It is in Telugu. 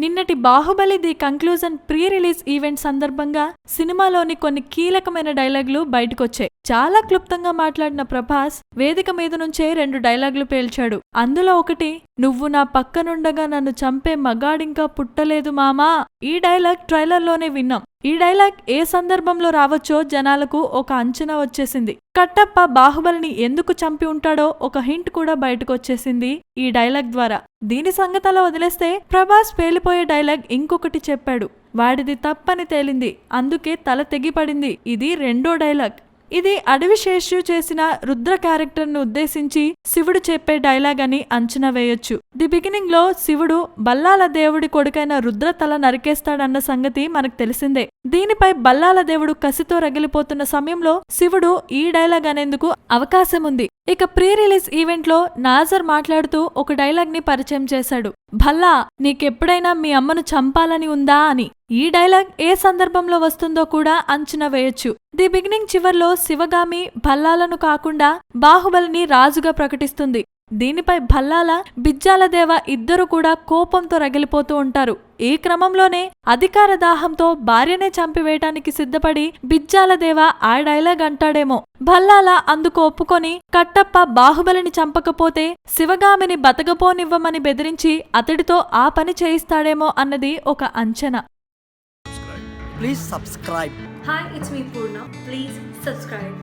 నిన్నటి Baahubali the conclusion pre release event సందర్భంగా సినిమాలోని కొన్ని కీలకమైన డైలాగులు బయటకొచ్చాయి. చాలా క్లుప్తంగా మాట్లాడిన ప్రభాస్ వేదిక మీద నుంచే 2 డైలాగులు పేల్చాడు. అందులో ఒకటి, "నువ్వు నా పక్కనుండగా నన్ను చంపే మగాడింకా పుట్టలేదు మామా." ఈ డైలాగ్ ట్రైలర్లోనే విన్నాం. ఈ డైలాగ్ ఏ సందర్భంలో రావచ్చో జనాలకు ఒక అంచనా వచ్చేసింది. కట్టప్ప బాహుబలిని ఎందుకు చంపి ఉంటాడో ఒక హింట్ కూడా బయటకొచ్చేసింది ఈ డైలాగ్ ద్వారా. దీని సంగతలా వదిలేస్తే ప్రభాస్ పేలిపోయే డైలాగ్ ఇంకొకటి చెప్పాడు. వాడిది తప్పని తేలింది, అందుకే తల తెగిపడింది. ఇది 2వ డైలాగ్. ఇది అడవిశేషు చేసిన రుద్ర క్యారెక్టర్ను ఉద్దేశించి శివుడు చెప్పే డైలాగ్ అని అంచనా వేయొచ్చు. ది బిగినింగ్ లో శివుడు బల్లాల దేవుడి కొడుకైన రుద్ర తల నరికేస్తాడన్న సంగతి మనకు తెలిసిందే. దీనిపై బల్లాల దేవుడు కసితో రగిలిపోతున్న సమయంలో శివుడు ఈ డైలాగ్ అనేందుకు అవకాశం ఉంది. ఇక ప్రీ రిలీజ్ ఈవెంట్ లో నాజర్ మాట్లాడుతూ ఒక డైలాగ్ ని పరిచయం చేశాడు. "భల్లా, నీకెప్పుడైనా మీ అమ్మను చంపాలని ఉందా" అని. ఈ డైలాగ్ ఏ సందర్భంలో వస్తుందో కూడా అంచనా వేయొచ్చు. ది బిగినింగ్ చివర్లో శివగామి భల్లాలను కాకుండా బాహుబలిని రాజుగా ప్రకటిస్తుంది. దీనిపై భల్లాల, బిజ్జాలదేవ ఇద్దరు కూడా కోపంతో రగిలిపోతూ ఉంటారు. ఈ క్రమంలోనే అధికార దాహంతో భార్యనే చంపివేయటానికి సిద్ధపడి బిజ్జాలదేవ ఆ డైలాగ్ అంటాడేమో. భల్లాల అందుకు ఒప్పుకొని కట్టప్ప బాహుబలిని చంపకపోతే శివగామిని బతకపోనివ్వమని బెదిరించి అతడితో ఆ పని చేయిస్తాడేమో అన్నది ఒక అంచనా. Please subscribe. Hi, it's me Purna. Please subscribe.